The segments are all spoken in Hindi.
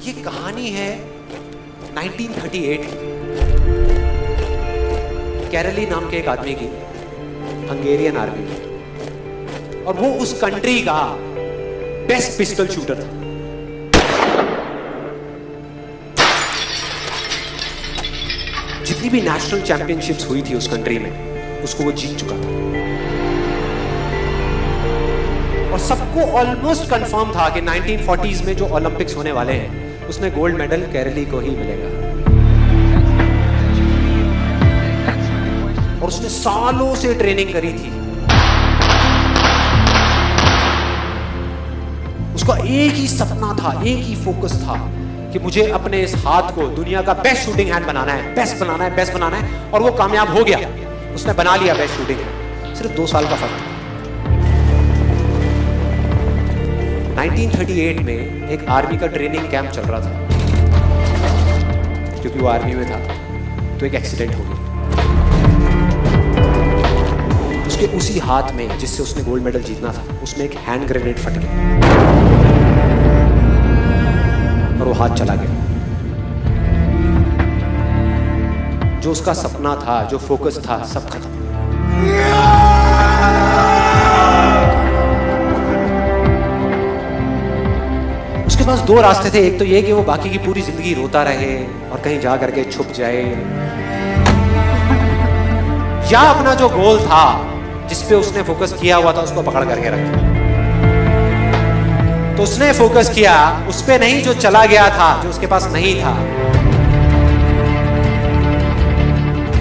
ये कहानी है 1938 की, कैरली नाम के एक आदमी की, हंगेरियन आर्मी में, और वो उस कंट्री का बेस्ट पिस्टल शूटर था। जितनी भी नेशनल चैंपियनशिप्स हुई थी उस कंट्री में, उसको वो जीत चुका था। और सबको ऑलमोस्ट कंफर्म था कि 1940s में जो ओलंपिक्स होने वाले हैं उसमें गोल्ड मेडल कैरली को ही मिलेगा। और उसने सालों से ट्रेनिंग करी थी। उसका एक ही सपना था, एक ही फोकस था कि मुझे अपने इस हाथ को दुनिया का बेस्ट शूटिंग हैंड बनाना है, बेस्ट बनाना है, बेस्ट बनाना है। और वो कामयाब हो गया, उसने बना लिया बेस्ट शूटिंग हैंड। सिर्फ 2 साल का फर्क था। 1938 में एक आर्मी का ट्रेनिंग कैंप चल रहा था, क्योंकि वो आर्मी में था, तो एक एक्सीडेंट हो गया। उसके उसी हाथ में जिससे उसने गोल्ड मेडल जीतना था, उसमें एक हैंड ग्रेनेड फट गया और वो हाथ चला गया। जो उसका सपना था, जो फोकस था, सब खत्म। उसके पास 2 रास्ते थे। एक तो ये कि वो बाकी की पूरी जिंदगी रोता रहे और कहीं जा करके छुप जाए, या अपना जो गोल था, जिस पे उसने फोकस किया हुआ था, उसको पकड़ करके रखे। तो उसने फोकस किया उस पे नहीं जो चला गया था, जो उसके पास नहीं था।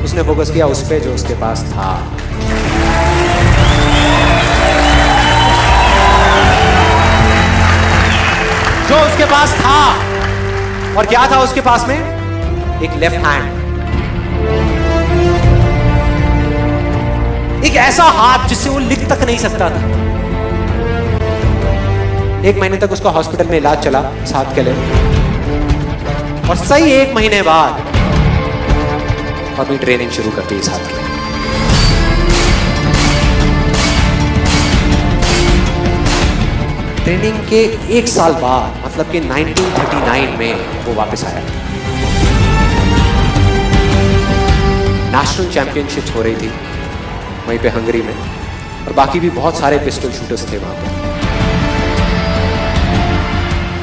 उसने फोकस किया उस पे जो उसके पास था। जो उसके पास था, और क्या था उसके पास में? एक लेफ्ट हैंड, एक ऐसा हाथ जिससे वो लिख तक नहीं सकता था। 1 महीने तक उसका हॉस्पिटल में इलाज चला इस हाथ के लिए, और सही 1 महीने बाद अपनी ट्रेनिंग शुरू करती इस हाथ के लिए। ट्रेनिंग के 1 साल बाद, मतलब कि 1939 में वो वापस आया। नेशनल चैंपियनशिप्स हो रही थी वहीं पे हंगरी में, और बाकी भी बहुत सारे पिस्टल शूटर्स थे वहां पे।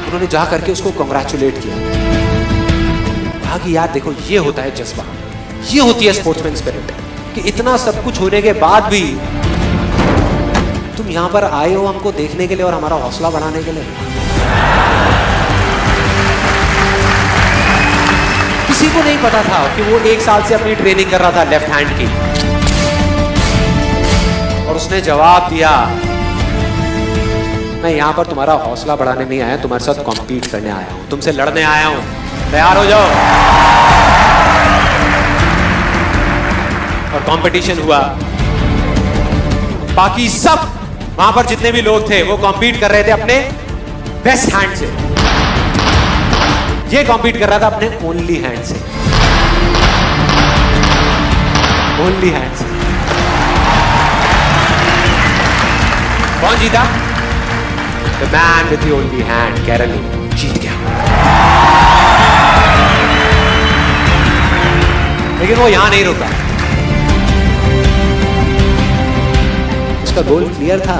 उन्होंने जा करके उसको कांग्रेचुलेट किया, कहा कि यार देखो, ये होता है जज्बा, ये होती है स्पोर्ट्समैन स्पिरिट, कि इतना सब कुछ होने के बाद भी तुम यहां पर आए हो हमको देखने के लिए और हमारा हौसला बढ़ाने के लिए। किसी को नहीं पता था कि वो 1 साल से अपनी ट्रेनिंग कर रहा था लेफ्ट हैंड की, और उसने जवाब दिया, मैं यहां पर तुम्हारा हौसला बढ़ाने नहीं आया, तुम्हारे साथ कॉम्पीट करने आया हूं, तुमसे लड़ने आया हूं, तैयार हो जाओ। और कंपटीशन हुआ। बाकी सब वहां पर जितने भी लोग थे वो कॉम्पीट कर रहे थे अपने बेस्ट हैंड से, ये कॉम्पीट कर रहा था अपने ओनली हैंड से, ओनली हैंड से। कौन जीता? The man with the only hand, Kairali जीत गया। लेकिन वो यहां नहीं रुका। उसका गोल क्लियर था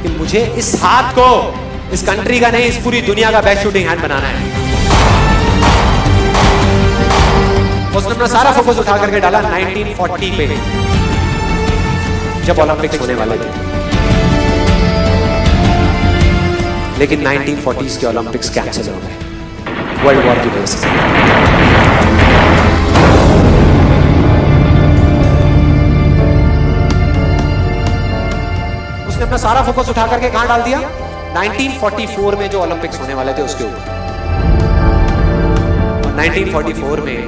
कि मुझे इस हाथ को, इस कंट्री का नहीं, इस पूरी दुनिया का बेस्ट शूटिंग हैंड बनाना है। उसने अपना सारा फोकस उठा करके डाला 1940 पे, जब ओलंपिक्स होने वाले थे। लेकिन 1940s के ओलंपिक्स कैंसिल हो गए वर्ल्ड वॉर की वजह से। उसने अपना सारा फोकस उठा करके कहां डाल दिया? 1944 में जो ओलंपिक्स होने वाले थे उसके ऊपर। और 1944 में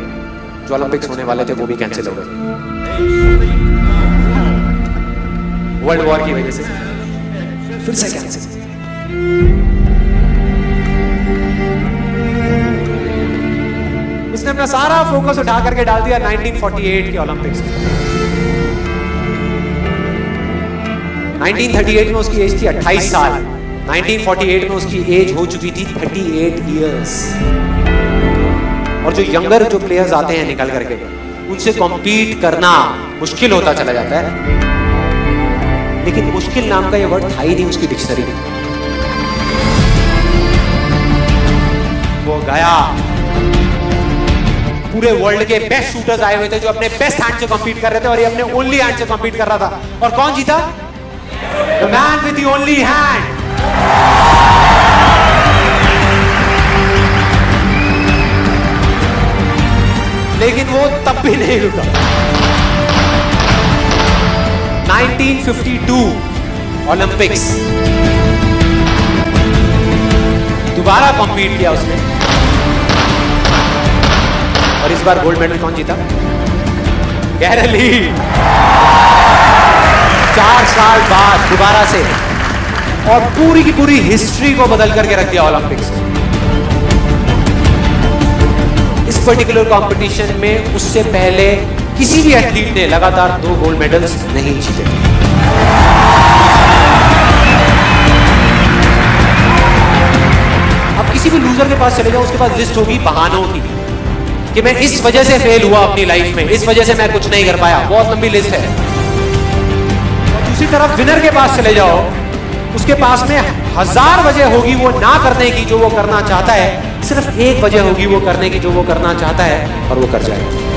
जो ओलंपिक्स होने वाले थे वो भी कैंसिल हो गए वर्ल्ड वॉर की वजह से। फिर से कैंसिल। उसने अपना सारा फोकस उठा करके डाल दिया 1948 के ओलंपिक्स में। 1938 में उसकी एज थी 28 साल, 1948 में उसकी एज हो चुकी थी 38 इयर्स। और जो यंगर जो प्लेयर्स आते हैं निकल करके, उनसे कॉम्पीट करना मुश्किल होता चला जाता है। लेकिन मुश्किल नाम का ये वर्ड था ही नहीं उसकी डिक्शनरी में। वो गया, पूरे वर्ल्ड के बेस्ट शूटर्स आए हुए थे जो अपने बेस्ट हैंड से कॉम्पीट कर रहे थे, और ये अपने ओनली हैंड से कॉम्पीट कर रहा था। और कौन जीता? The man with the only hand. लेकिन वो तब भी नहीं रुका। 1952 ओलंपिक्स, दोबारा कॉम्पीट किया उसने, और इस बार गोल्ड मेडल कौन जीता? गैरल ली। 4 साल बाद दोबारा से, और पूरी की पूरी हिस्ट्री को बदल करके रख दिया ओलंपिक्स। इस पर्टिकुलर कंपटीशन में उससे पहले किसी भी एथलीट ने लगातार 2 गोल्ड मेडल्स नहीं जीते। अब किसी भी लूजर के पास चले जाओ, उसके पास लिस्ट होगी बहानों की कि मैं इस वजह से फेल हुआ अपनी लाइफ में, इस वजह से मैं कुछ नहीं कर पाया। बहुत लंबी लिस्ट है। और दूसरी तरफ विनर के पास चले जाओ, उसके पास में 1000 वजह होगी वो ना करने की जो वो करना चाहता है, सिर्फ एक वजह होगी वो करने की जो वो करना चाहता है, और वो कर जाएगा।